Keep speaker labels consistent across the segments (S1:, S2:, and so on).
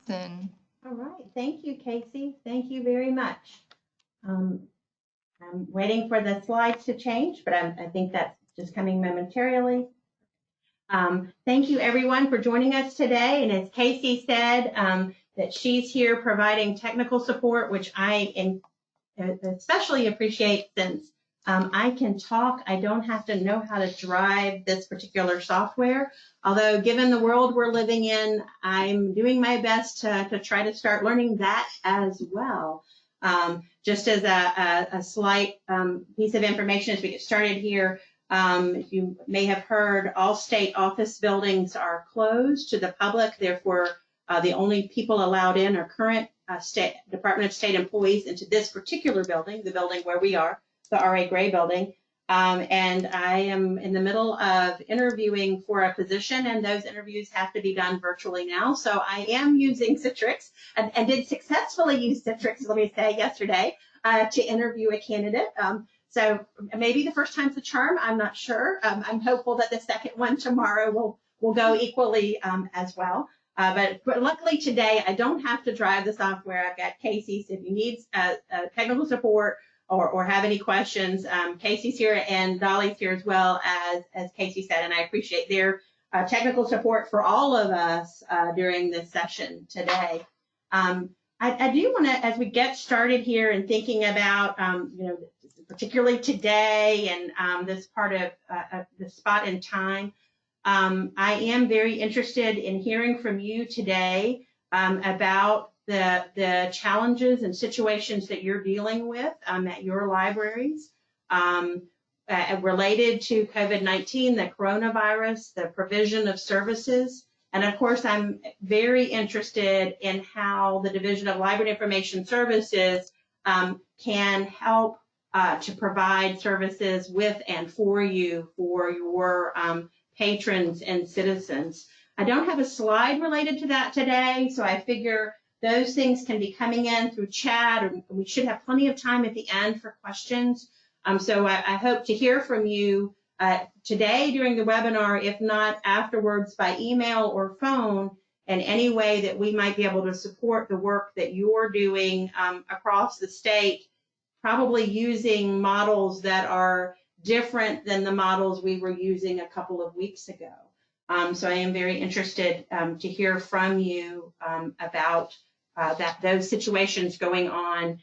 S1: then.
S2: All right. Thank you, Casey. Thank you very much. I'm waiting for the slides to change, but I think that's just coming momentarily. Thank you, everyone, for joining us today. And as Casey said, that she's here providing technical support, which I especially appreciate since I can talk. I don't have to know how to drive this particular software. Although, given the world we're living in, I'm doing my best to try to start learning that as well. Just as a slight piece of information as we get started here, you may have heard all state office buildings are closed to the public. Therefore, the only people allowed in are current Department of State employees into this particular building, the building where we are, the R.A. Gray building. And I am in the middle of interviewing for a position, and those interviews have to be done virtually now. So I am using Citrix and did successfully use Citrix, let me say, yesterday to interview a candidate. So maybe the first time's the charm. I'm not sure. I'm hopeful that the second one tomorrow will go equally as well. But luckily today, I don't have to drive the software. I've got Casey. So if you need technical support or have any questions, Casey's here and Dolly's here as well, as Casey said. And I appreciate their technical support for all of us during this session today. I do want to, as we get started here and thinking about, particularly today and this part of the spot in time, I am very interested in hearing from you today about the challenges and situations that you're dealing with at your libraries related to COVID-19, the coronavirus, the provision of services. And of course, I'm very interested in how the Division of Library Information Services can help to provide services with and for you, for your patrons and citizens. I don't have a slide related to that today, so I figure those things can be coming in through chat, or we should have plenty of time at the end for questions. So I hope to hear from you today during the webinar, if not afterwards by email or phone, in any way that we might be able to support the work that you're doing across the state, probably using models that are different than the models we were using a couple of weeks ago. So I am very interested to hear from you about those situations going on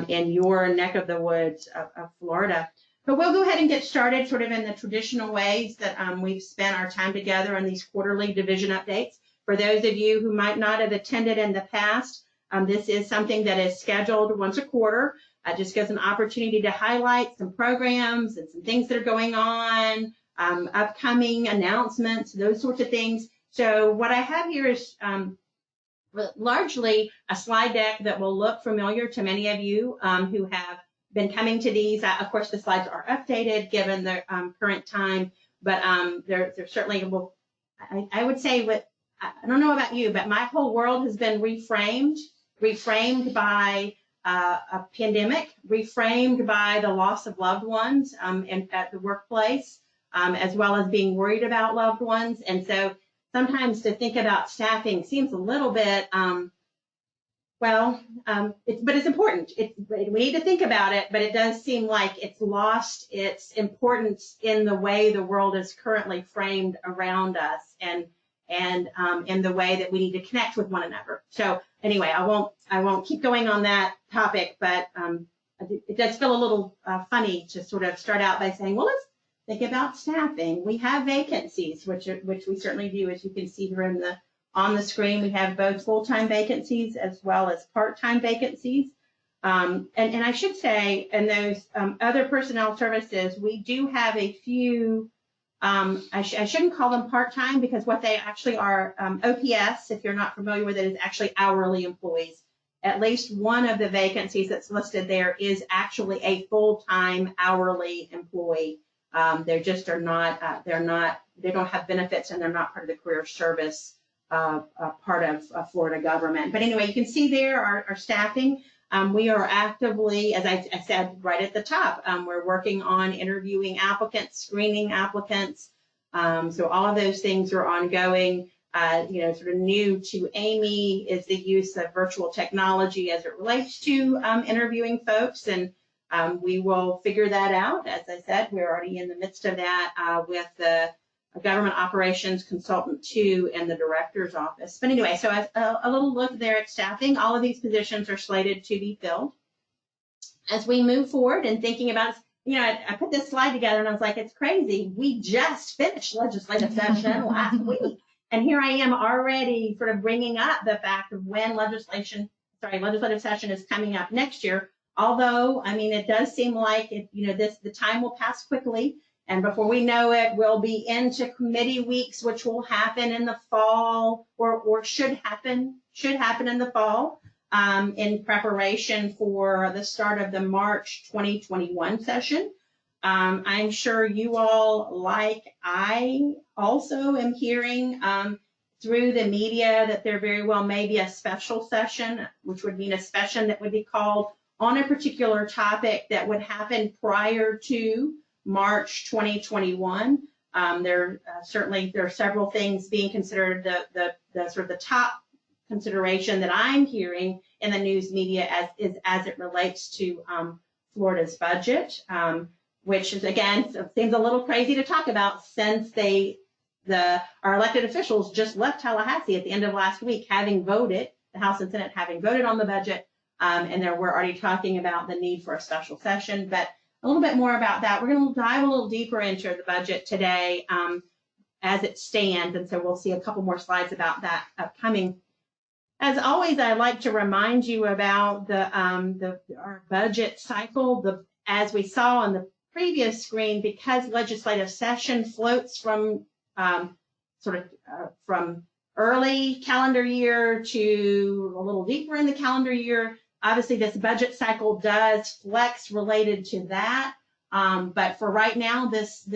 S2: in your neck of the woods of Florida. But we'll go ahead and get started sort of in the traditional ways that we've spent our time together on these quarterly division updates. For those of you who might not have attended in the past, this is something that is scheduled once a quarter. Just gives an opportunity to highlight some programs and some things that are going on, upcoming announcements, those sorts of things. So what I have here is largely a slide deck that will look familiar to many of you who have been coming to these. Of course, the slides are updated given the current time, but there certainly will, I would say, I don't know about you, but my whole world has been reframed by a pandemic, reframed by the loss of loved ones at the workplace, as well as being worried about loved ones. And so sometimes to think about staffing seems a little bit, but it's important. We need to think about it, but it does seem like it's lost its importance in the way the world is currently framed around us and in the way that we need to connect with one another. So anyway, I won't keep going on that topic, but it does feel a little funny to sort of start out by saying, well, let's think about staffing. We have vacancies, which we certainly do, as you can see here on the screen. We have both full-time vacancies as well as part-time vacancies. And I should say, in those other personnel services, we do have a few. I shouldn't call them part-time because what they actually are, OPS, if you're not familiar with it, is actually hourly employees. At least one of the vacancies that's listed there is actually a full-time hourly employee. They just are not, they don't have benefits and they're not part of the career service part of Florida government. But anyway, you can see there our staffing. We are actively, as I said right at the top, we're working on interviewing applicants, screening applicants. So all of those things are ongoing. sort of new to Amy is the use of virtual technology as it relates to interviewing folks. And we will figure that out. As I said, we're already in the midst of that with the Government Operations Consultant 2 in the Director's Office. But anyway, so a little look there at staffing. All of these positions are slated to be filled. As we move forward and thinking about, I put this slide together and I was like, it's crazy. We just finished legislative session last week. And here I am already sort of bringing up the fact of when legislative session is coming up next year. Although, I mean, it does seem like the time will pass quickly. And before we know it, we'll be into committee weeks, which will happen in the fall or should happen in the fall in preparation for the start of the March 2021 session. I'm sure you all, like I also am hearing through the media, that there very well may be a special session, which would mean a session that would be called on a particular topic that would happen prior to March 2021. There are several things being considered. The sort of the top consideration that I'm hearing in the news media as it relates to Florida's budget, which is, again, seems a little crazy to talk about since our elected officials just left Tallahassee at the end of last week, having voted, the House and Senate having voted on the budget, and we're already talking about the need for a special session. But a little bit more about that. We're going to dive a little deeper into the budget today as it stands, and so we'll see a couple more slides about that upcoming. As always, I'd like to remind you about our budget cycle. As we saw on the previous screen, because legislative session floats from from early calendar year to a little deeper in the calendar year, obviously this budget cycle does flex related to that. But for right now, this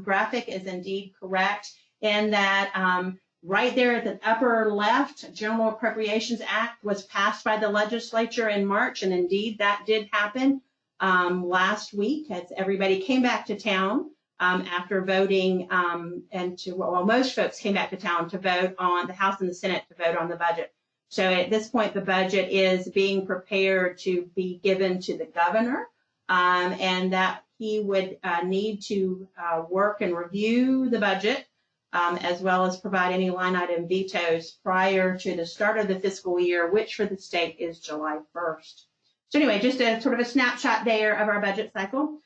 S2: graphic is indeed correct in that right there at the upper left, General Appropriations Act was passed by the legislature in March, and indeed that did happen last week as everybody came back to town after voting most folks came back to town to vote on the House and the Senate to vote on the budget. So at this point, the budget is being prepared to be given to the governor, and that he would need to work and review the budget, as well as provide any line item vetoes prior to the start of the fiscal year, which for the state is July 1st. So anyway, just a sort of a snapshot there of our budget cycle.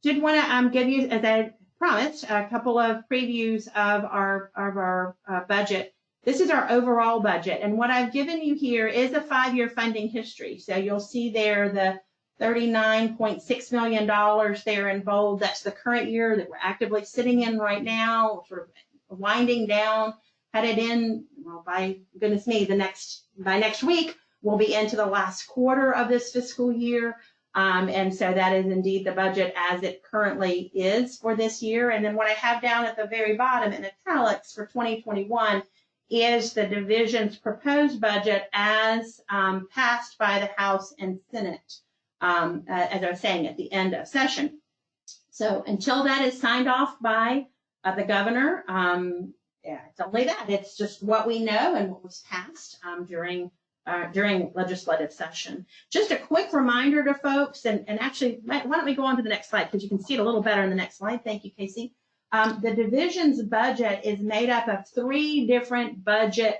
S2: Did want to give you, as I promised, a couple of previews of our budget. This is our overall budget, and what I've given you here is a 5-year funding history. So you'll see there the $39.6 million there in bold. That's the current year that we're actively sitting in right now, sort of winding down, headed in, well, by goodness me, by next week, we'll be into the last quarter of this fiscal year. And so that is indeed the budget as it currently is for this year. And then what I have down at the very bottom in italics for 2021 is the division's proposed budget as passed by the House and Senate, as I was saying, at the end of session. So until that is signed off by the governor, it's only that. It's just what we know and what was passed during legislative session. Just a quick reminder to folks, and actually, why don't we go on to the next slide, because you can see it a little better in the next slide. Thank you, Casey. The division's budget is made up of 3 different budget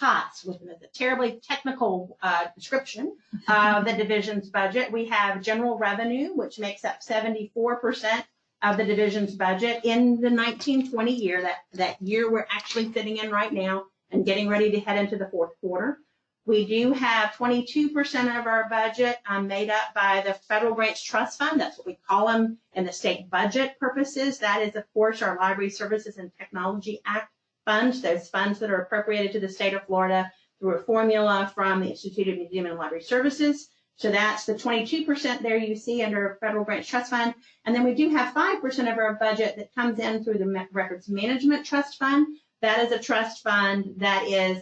S2: pots, with a terribly technical description of the division's budget. We have general revenue, which makes up 74% of the division's budget in the 1920 year, that year we're actually sitting in right now and getting ready to head into the 4th quarter. We do have 22% of our budget made up by the Federal Branch Trust Fund. That's what we call them in the state budget purposes. That is, of course, our Library Services and Technology Act funds, those funds that are appropriated to the state of Florida through a formula from the Institute of Museum and Library Services. So that's the 22% there you see under Federal Branch Trust Fund. And then we do have 5% of our budget that comes in through the Records Management Trust Fund. That is a trust fund that is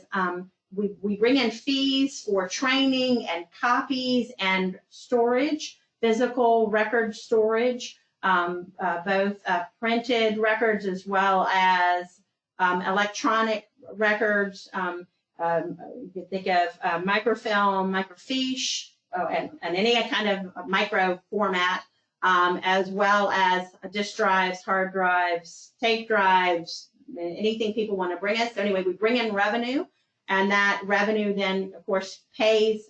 S2: we bring in fees for training and copies and storage, physical record storage, both printed records as well as electronic records. You can think of microfilm, microfiche, and any kind of micro format, as well as disk drives, hard drives, tape drives, anything people want to bring us. So anyway, we bring in revenue, and that revenue then, of course, pays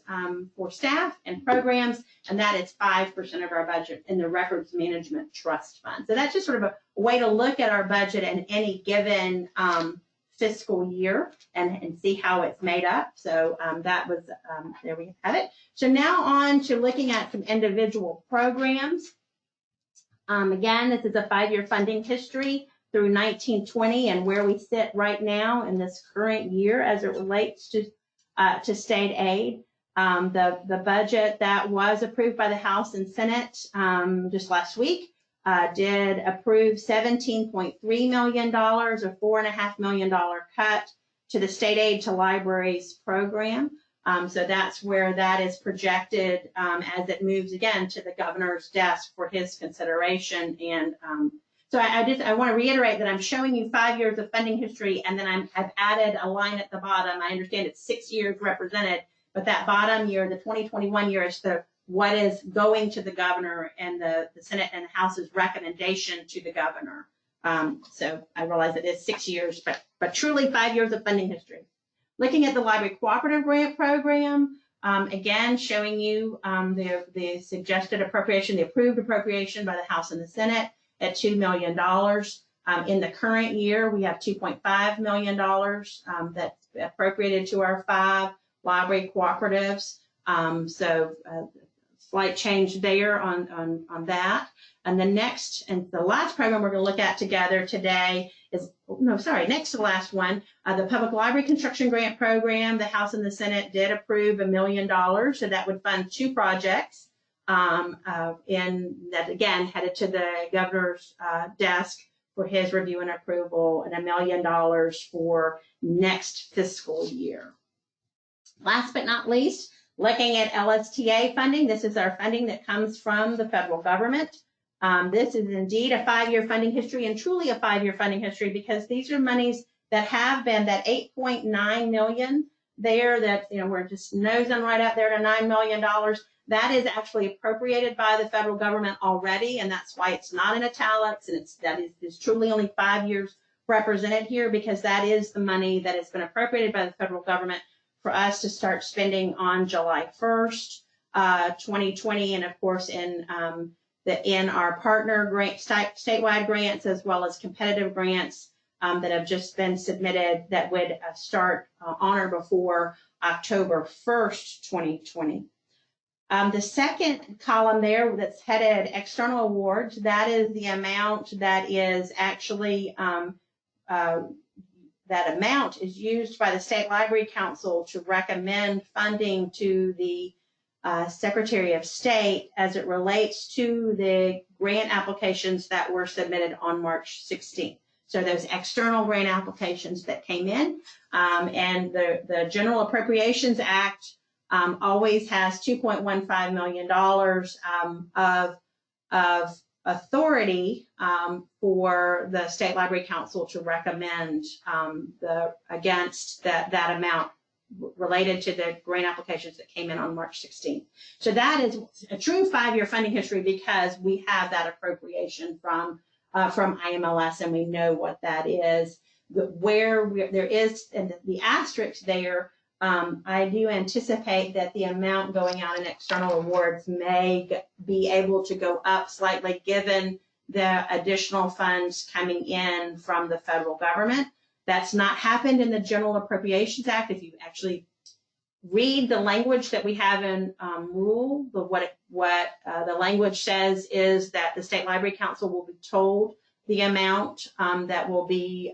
S2: for staff and programs, and that is 5% of our budget in the Records Management Trust Fund. So that's just sort of a way to look at our budget in any given fiscal year and see how it's made up. So that was, there we have it. So now on to looking at some individual programs. Again, this is a 5-year funding history through 1920 and where we sit right now in this current year as it relates to state aid. The budget that was approved by the House and Senate just last week did approve $17.3 million, or $4.5 million cut to the state aid to libraries program. So that's where that is projected as it moves again to the governor's desk for his consideration. And so I want to reiterate that I'm showing you 5 years of funding history, and then I've added a line at the bottom. I understand it's 6 years represented, but that bottom year, the 2021 year, is what is going to the governor and the Senate and the House's recommendation to the governor. So I realize it is 6 years, but truly 5 years of funding history. Looking at the Library Cooperative Grant Program, again, showing you the suggested appropriation, the approved appropriation by the House and the Senate at $2 million. In the current year, we have $2.5 million that's appropriated to our 5 library cooperatives. So slight change there on that. And the next and the last program we're going to look at together today is, next to the last one, the Public Library Construction Grant Program. The House and the Senate did approve $1 million, so that would fund 2 projects. In that, again, headed to the governor's desk for his review and approval, and $1 million for next fiscal year. Last but not least, looking at LSTA funding. This is our funding that comes from the federal government. This is indeed a 5-year funding history, and truly a 5-year funding history, because these are monies that have been that $8.9 million there that, we're just nosing right up there to $9 million. That is actually appropriated by the federal government already, and that's why it's not in italics, and that is truly only 5 years represented here, because that is the money that has been appropriated by the federal government for us to start spending on July 1st, 2020, and of course in our partner grant, statewide grants, as well as competitive grants that have just been submitted that would start on or before October 1st, 2020. The second column there that's headed external awards, that is the amount that is actually, that amount is used by the State Library Council to recommend funding to the Secretary of State as it relates to the grant applications that were submitted on March 16th. So those external grant applications that came in, and the General Appropriations Act always has $2.15 million of authority for the State Library Council to recommend against that amount related to the grant applications that came in on March 16th. So that is a true 5-year funding history, because we have that appropriation from IMLS, and we know what that is. There is, and the asterisk there, I do anticipate that the amount going out in external awards may be able to go up slightly given the additional funds coming in from the federal government. That's not happened in the General Appropriations Act. If you actually read the language that we have in rule, what the language says is that the State Library Council will be told the amount that will be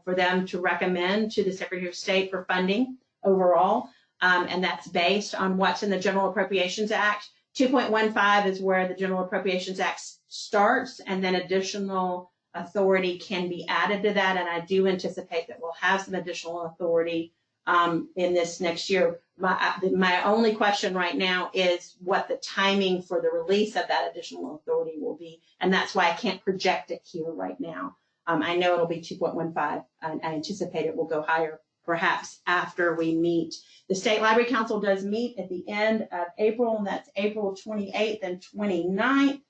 S2: for them to recommend to the Secretary of State for funding overall, and that's based on what's in the General Appropriations Act. 2.15 is where the General Appropriations Act starts, and then additional authority can be added to that, and I do anticipate that we'll have some additional authority in this next year. My only question right now is what the timing for the release of that additional authority will be, and that's why I can't project it here right now. I know it'll be 2.15. I anticipate it will go higher perhaps after we meet. The State Library Council does meet at the end of April, and that's April 28th and 29th.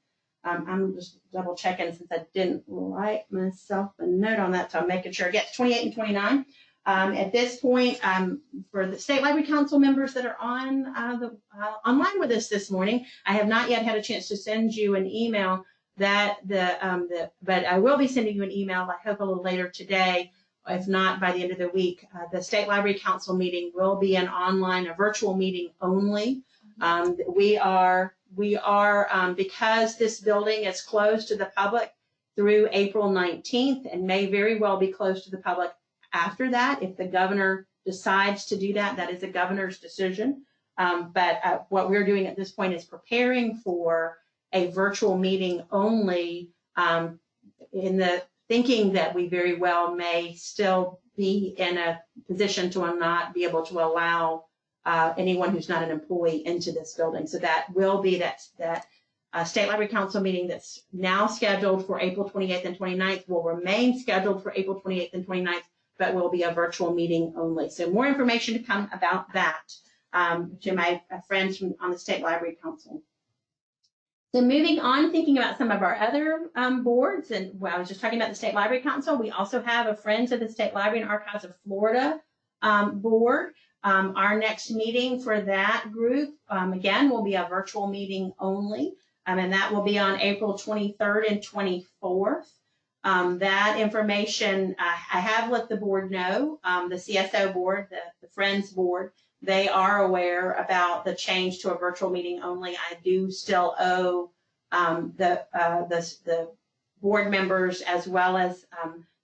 S2: I'm just double checking since I didn't write myself a note on that, so I'm making sure. Yes, 28 and 29. At this point, for the State Library Council members that are on online with us this morning, I have not yet had a chance to send you an email but I will be sending you an email, I hope a little later today, if not by the end of the week. The State Library Council meeting will be an online, a virtual meeting only. We are because this building is closed to the public through April 19th and may very well be closed to the public after that. If the governor decides to do that, that is a governor's decision. But what we're doing at this point is preparing for a virtual meeting only, in the thinking that we very well may still be in a position to not be able to allow anyone who's not an employee into this building. So that will be that State Library Council meeting that's now scheduled for April 28th and 29th will remain scheduled for April 28th and 29th, but will be a virtual meeting only. So more information to come about that to my friends on the State Library Council. So moving on, thinking about some of our other boards, and I was just talking about the State Library Council. We also have a Friends of the State Library and Archives of Florida board. Our next meeting for that group, again, will be a virtual meeting only, and that will be on April 23rd and 24th. That information, I have let the board know, the CSO board, the Friends board, they are aware about the change to a virtual meeting only. I do still owe the board members, as well as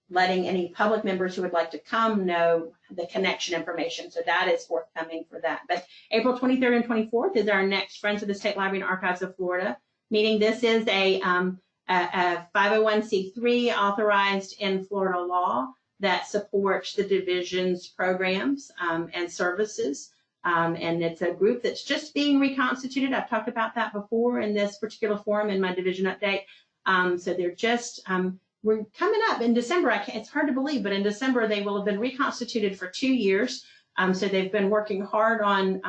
S2: letting any public members who would like to come know the connection information. So that is forthcoming for that. But April 23rd and 24th is our next Friends of the State Library and Archives of Florida meeting. This is a 501c3 authorized in Florida law that supports the division's programs and services. And it's a group that's just being reconstituted. I've talked about that before in this particular forum in my division update. So they're just, we're coming up in December. It's hard to believe, but in December they will have been reconstituted for 2 years. So they've been working hard on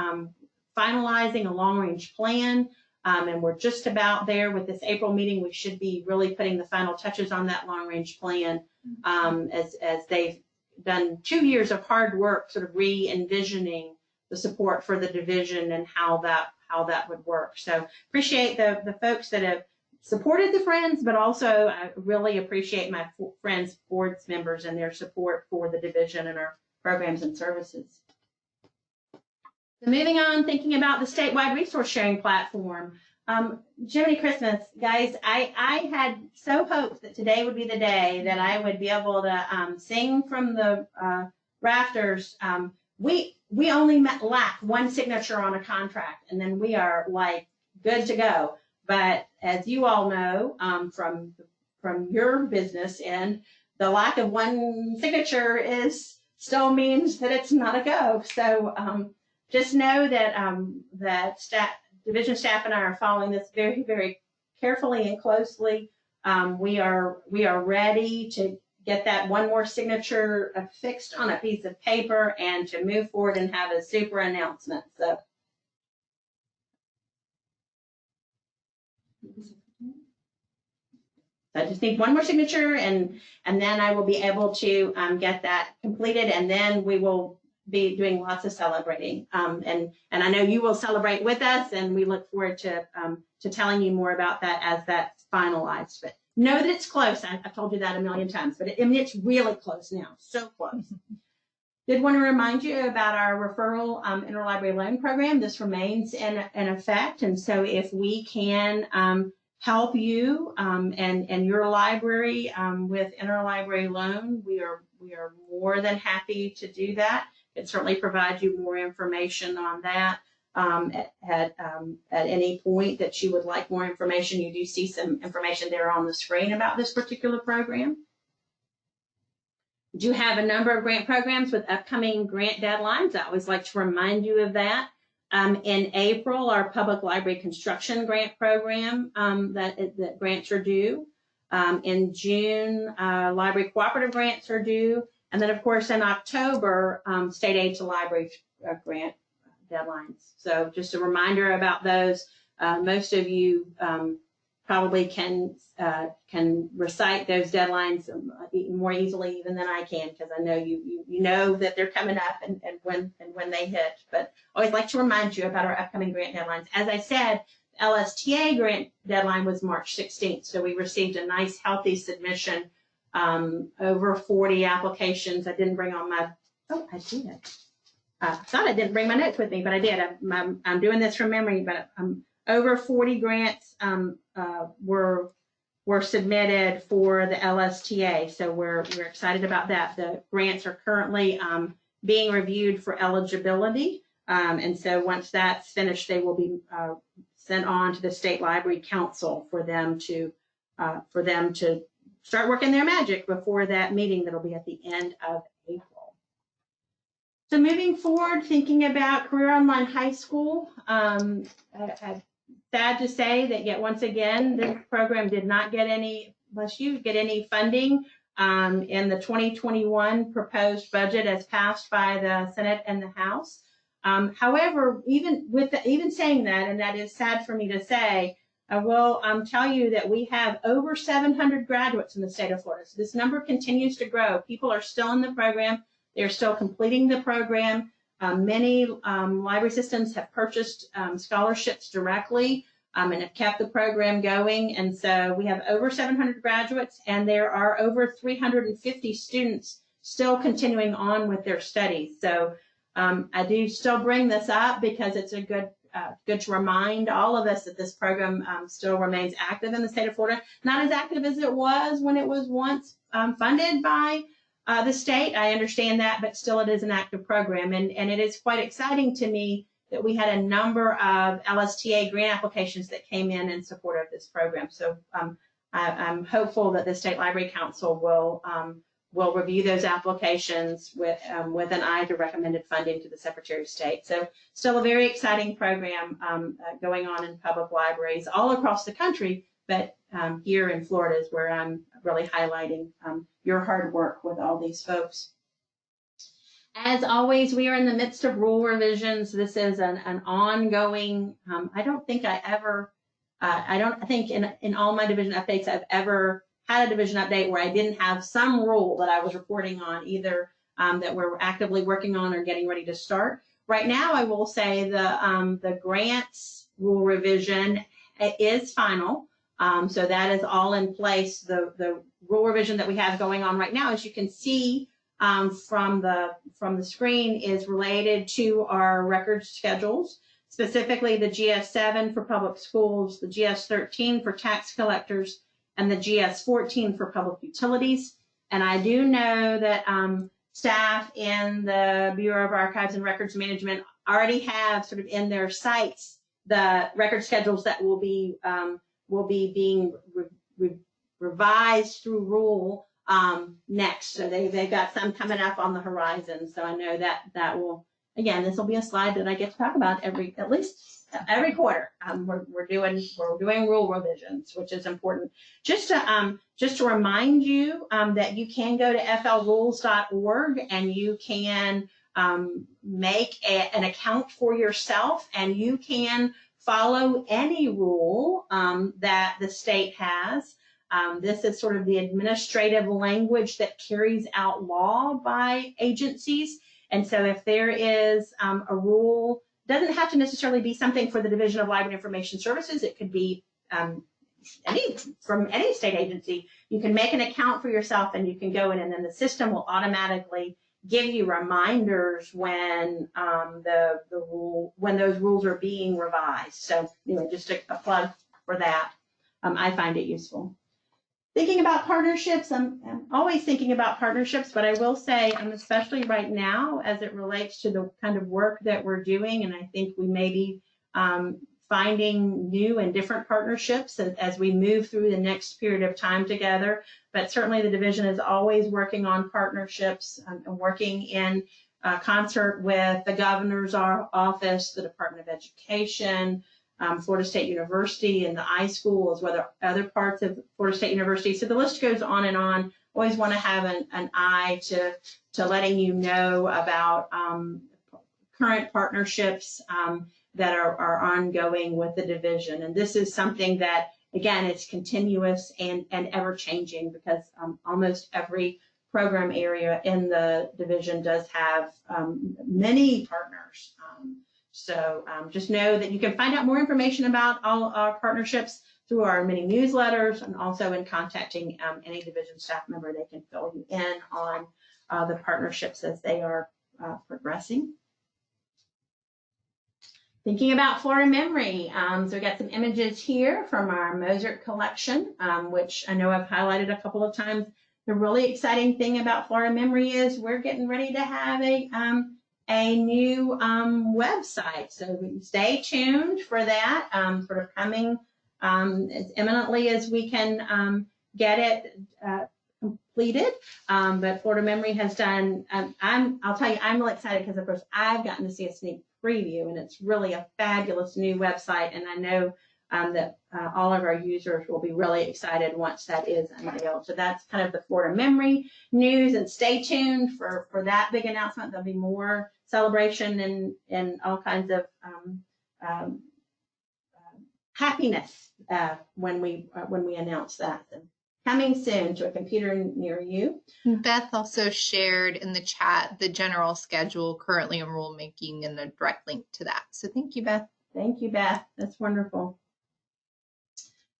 S2: finalizing a long-range plan. And we're just about there with this April meeting. We should be really putting the final touches on that long-range plan as they've done 2 years of hard work, sort of re-envisioning the support for the division and how that would work. So appreciate the folks that have supported the Friends, but also I really appreciate my Friends board members and their support for the division and our programs and services. So moving on, thinking about the statewide resource sharing platform. Jiminy Christmas, guys, I had so hoped that today would be the day that I would be able to sing from the rafters. We only lack one signature on a contract, and then we are like good to go. But as you all know, from your business end, the lack of one signature still means that it's not a go. So just know that division staff and I are following this very, very carefully and closely. We are ready to get that one more signature affixed on a piece of paper and to move forward and have a super announcement. So I just need one more signature, and then I will be able to get that completed, and then we will be doing lots of celebrating. And I know you will celebrate with us, and we look forward to telling you more about that as that's finalized. But know that it's close. I've told you that a million times, but it's really close now, so close. Did want to remind you about our referral interlibrary loan program. This remains in effect, and so if we can help you and your library with interlibrary loan, we are more than happy to do that. It certainly provides you more information on that at any point that you would like more information. You do see some information there on the screen about this particular program. We do have a number of grant programs with upcoming grant deadlines. I always like to remind you of that. In April, our public library construction grant program that grants are due. In June, library cooperative grants are due. And then, of course, in October, state aid to library grant deadlines. So just a reminder about those. Most of you probably can recite those deadlines more easily even than I can, because I know you know that they're coming up and when they hit. But I always like to remind you about our upcoming grant deadlines. As I said, the LSTA grant deadline was March 16th, so we received a nice healthy submission, over 40 applications. I didn't bring on my, oh, I did. I thought I didn't bring my notes with me, but I did. I'm doing this from memory, but over 40 grants were submitted for the LSTA, so we're excited about that. The grants are currently being reviewed for eligibility, and so once that's finished, they will be sent on to the State Library Council for them to start working their magic before that meeting that'll be at the end of April. So moving forward, thinking about Career Online High School, I'm sad to say that yet once again, this program did not get any, unless you get any funding in the 2021 proposed budget as passed by the Senate and the House. However, even saying that, and that is sad for me to say, I will tell you that we have over 700 graduates in the state of Florida. So this number continues to grow. People are still in the program. They're still completing the program. Many library systems have purchased scholarships directly and have kept the program going. And so we have over 700 graduates, and there are over 350 students still continuing on with their studies. So I do still bring this up because it's a good to remind all of us that this program still remains active in the state of Florida. Not as active as it was when it was once funded by the state. I understand that, but still it is an active program. And it is quite exciting to me that we had a number of LSTA grant applications that came in support of this program. So I'm hopeful that the State Library Council will review those applications with an eye to recommended funding to the Secretary of State. So still a very exciting program going on in public libraries all across the country, but here in Florida is where I'm really highlighting your hard work with all these folks. As always, we are in the midst of rule revisions. This is an ongoing, I don't think in all my division updates I've ever had a division update where I didn't have some rule that I was reporting on, either that we're actively working on or getting ready to start. Right now, I will say the grants rule revision is final. So that is all in place. The rule revision that we have going on right now, as you can see from the screen, is related to our record schedules, specifically the GS7 for public schools, the GS13 for tax collectors, and the GS14 for public utilities. And I do know that staff in the Bureau of Archives and Records Management already have sort of in their sites the record schedules that will be being revised through rule next. So they've got some coming up on the horizon. So I know that will, again, this will be a slide that I get to talk about at least every quarter. We're doing rule revisions, which is important. Just to remind you that you can go to flrules.org and you can make an account for yourself, and you can follow any rule that the state has. This is sort of the administrative language that carries out law by agencies. And so if there is a rule, doesn't have to necessarily be something for the Division of Library Information Services. It could be from any state agency. You can make an account for yourself, and you can go in, and then the system will automatically give you reminders when when those rules are being revised. So anyway, just a plug for that. I find it useful. Thinking about partnerships, I'm always thinking about partnerships, but I will say, especially right now as it relates to the kind of work that we're doing, and I think we may be finding new and different partnerships as we move through the next period of time together. But certainly the division is always working on partnerships and working in concert with the governor's office, the Department of Education, Florida State University and the iSchool, as well as other parts of Florida State University. So the list goes on and on. Always want to have an eye to letting you know about current partnerships that are ongoing with the division. And this is something that, again, it's continuous and ever changing, because almost every program area in the division does have many partners. So just know that you can find out more information about all our partnerships through our many newsletters, and also in contacting any division staff member. They can fill you in on the partnerships as they are progressing. Thinking about Florida Memory, so we got some images here from our Mozart collection, which I know I've highlighted a couple of times. The really exciting thing about Florida Memory is we're getting ready to have a new website. So stay tuned for that, sort of coming as imminently as we can get it completed. But Florida Memory has done, I'll tell you, I'm really excited because, of course, I've gotten to see a sneak preview, and it's really a fabulous new website. And I know that all of our users will be really excited once that is unveiled. So that's kind of the Florida Memory news, and stay tuned for that big announcement. There'll be more celebration and all kinds of happiness when we announce that. And coming soon to a computer near you.
S1: Beth also shared in the chat the general schedule, currently in rulemaking, and a direct link to that. So thank you, Beth.
S2: Thank you, Beth. That's wonderful.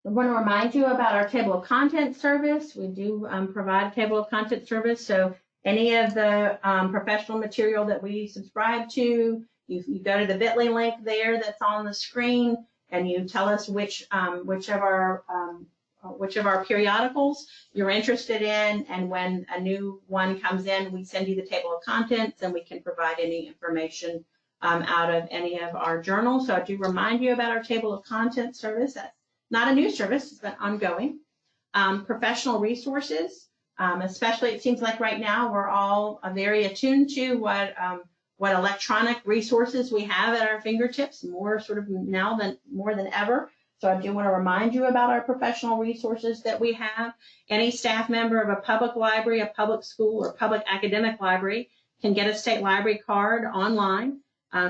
S2: I want to remind you about our table of contents service. We do provide a table of contents service. So any of the professional material that we subscribe to, you go to the bit.ly link there that's on the screen, and you tell us which of our periodicals you're interested in, and when a new one comes in, we send you the table of contents, and we can provide any information out of any of our journals. So I do remind you about our table of contents service. That's not a new service, it's been ongoing. Professional resources, especially it seems like right now we're all very attuned to what electronic resources we have at our fingertips, more than ever. So I do want to remind you about our professional resources that we have. Any staff member of a public library, a public school, or public academic library can get a state library card online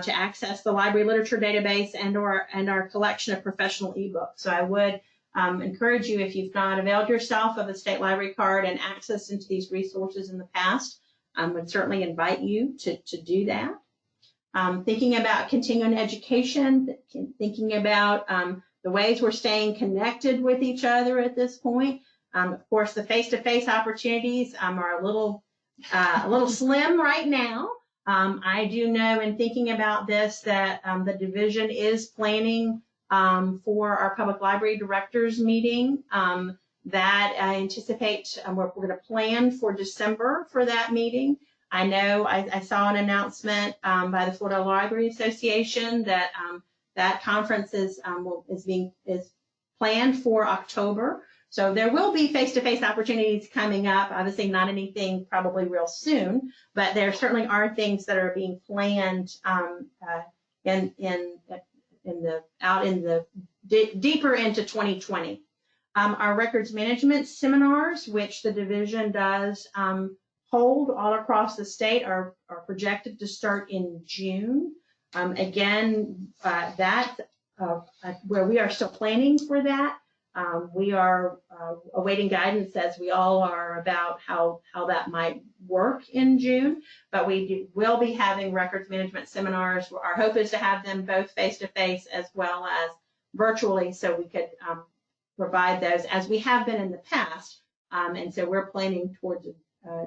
S2: to access the library literature database and our collection of professional ebooks. So I would encourage you, if you've not availed yourself of a state library card and access into these resources in the past, would certainly invite you to do that. Thinking about continuing education, thinking about the ways we're staying connected with each other at this point. Of course, the face-to-face opportunities are a little slim right now. I do know, in thinking about this, that the division is planning for our public library directors meeting that I anticipate we're going to plan for December for that meeting. I know I saw an announcement by the Florida Library Association that that conference is planned for October. So there will be face-to-face opportunities coming up. Obviously, not anything probably real soon, but there certainly are things that are being planned deeper into 2020. Our records management seminars, which the division does hold all across the state, are projected to start in June. Again, that's where we are still planning for that. We are awaiting guidance, as we all are, about how that might work in June, but we will be having records management seminars. Our hope is to have them both face-to-face as well as virtually, so we could provide those as we have been in the past. And so we're planning towards a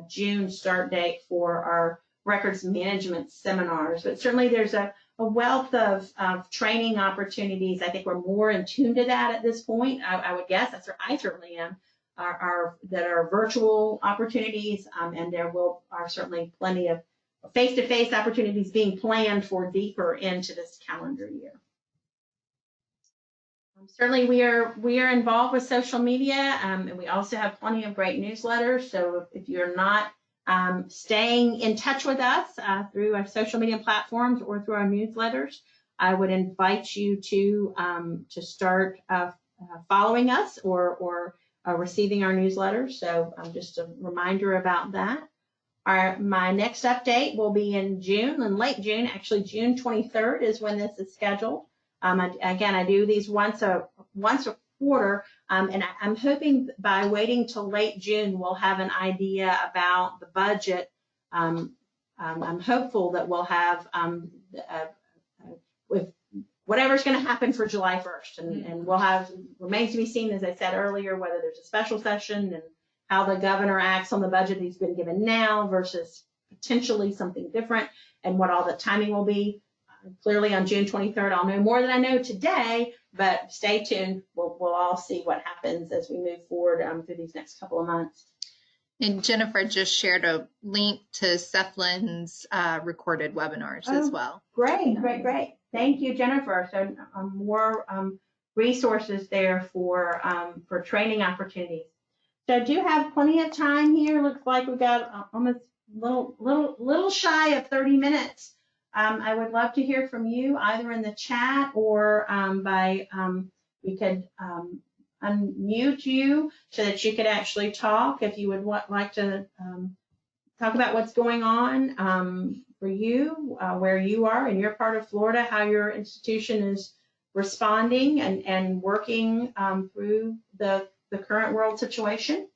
S2: June start date for our records management seminars. But certainly there's a wealth of training opportunities. I think we're more in tune to that at this point. I would guess, I certainly am, that are virtual opportunities, and there are certainly plenty of face-to-face opportunities being planned for deeper into this calendar year. Certainly we are involved with social media, and we also have plenty of great newsletters. So if you're not staying in touch with us through our social media platforms or through our newsletters, I would invite you to start following us or receiving our newsletter. So just a reminder about that. My next update will be in June, in late June. Actually, June 23rd is when this is scheduled. Again, I do these once a quarter, and I'm hoping by waiting till late June, we'll have an idea about the budget. I'm hopeful that we'll have with whatever's going to happen for July 1st, and we'll have, remains to be seen, as I said earlier, whether there's a special session and how the governor acts on the budget he's been given now versus potentially something different, and what all the timing will be. Clearly on June 23rd, I'll know more than I know today, but stay tuned. We'll all see what happens as we move forward through these next couple of months.
S1: And Jennifer just shared a link to Cephalin's recorded webinars as well.
S2: Great. Thank you, Jennifer. So more resources there for training opportunities. So I do have plenty of time here. Looks like we've got almost little shy of 30 minutes. I would love to hear from you either in the chat or we could unmute you so that you could actually talk if you would like to talk about what's going on for you, where you are in your part of Florida, how your institution is responding and working through the current world situation.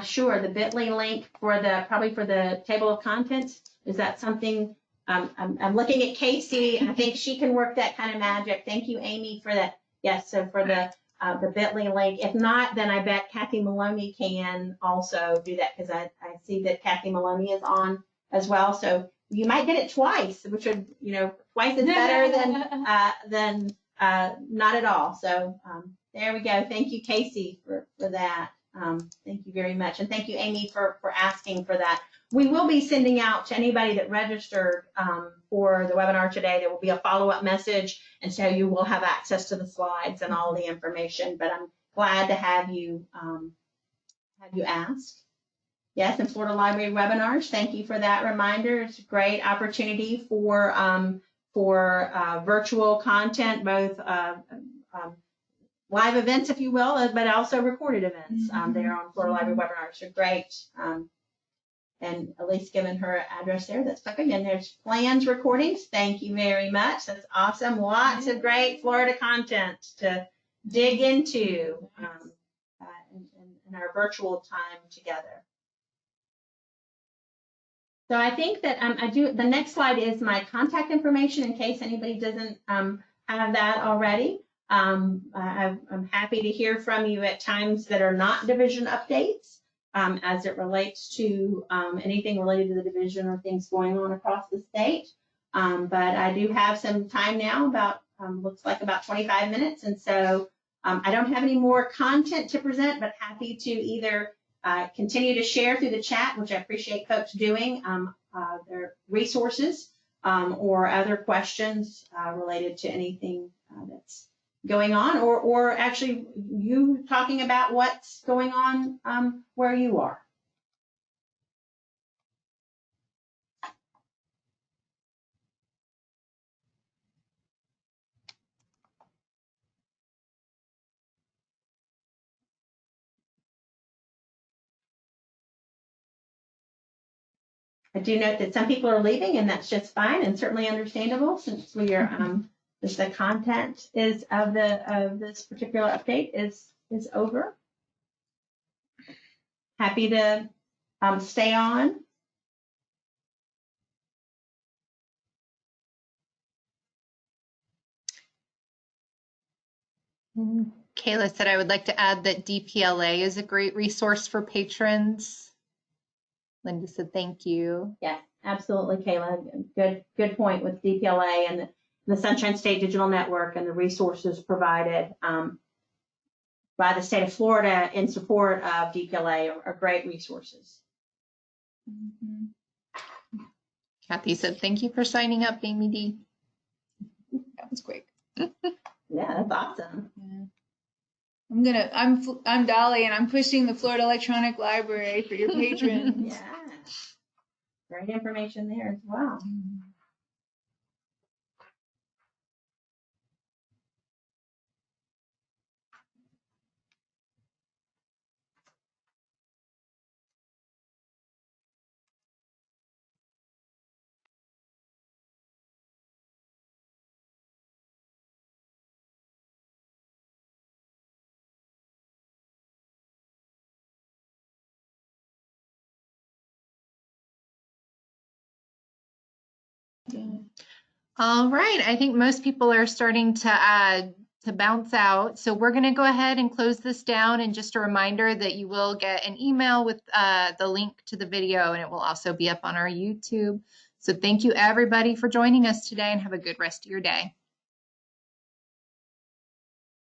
S2: Sure, the bit.ly link for probably for the table of contents, is that something? I'm looking at Casey, and I think she can work that kind of magic. Thank you, Amy, for that. Yes, so for the bit.ly link. If not, then I bet Kathy Maloney can also do that, because I see that Kathy Maloney is on as well. So you might get it twice, which would, twice is better than not at all. So there we go. Thank you, Casey, for that. Thank you very much. And thank you, Amy, for asking for that. We will be sending out to anybody that registered for the webinar today. There will be a follow-up message, and so you will have access to the slides and all the information. But I'm glad to have you ask. Yes, and Florida Library webinars. Thank you for that reminder. It's a great opportunity for virtual content, both live events, if you will, but also recorded events there on Florida Library webinars are great. And Elise given her address there. That's perfect. And there's plans recordings. Thank you very much. That's awesome. Lots of great Florida content to dig into in our virtual time together. So I think that the next slide is my contact information in case anybody doesn't have that already. I'm happy to hear from you at times that are not division updates as it relates to anything related to the division or things going on across the state. But I do have some time now, about looks like about 25 minutes. And so I don't have any more content to present, but happy to either continue to share through the chat, which I appreciate folks doing, their resources or other questions related to anything that's going on, or actually you talking about what's going on where you are. I do note that some people are leaving, and that's just fine and certainly understandable, since we are the content is of this particular update is over. Happy to stay on.
S1: Kayla said, I would like to add that DPLA is a great resource for patrons. Linda said, thank you.
S2: Yeah, absolutely, Kayla. Good point with DPLA and the Sunshine State Digital Network and the resources provided by the state of Florida in support of DPLA are great resources.
S1: Kathy said, thank you for signing up, Amy D. That was quick.
S2: Yeah, that's awesome.
S3: Yeah. I'm Dolly, and I'm pushing the Florida Electronic Library for your patrons.
S2: Yeah, great information there as well.
S3: done.
S1: All right, I think most people are starting to bounce out. So we're going to go ahead and close this down. And just a reminder that you will get an email with the link to the video, and it will also be up on our YouTube. So thank you everybody for joining us today, and have a good rest of your day.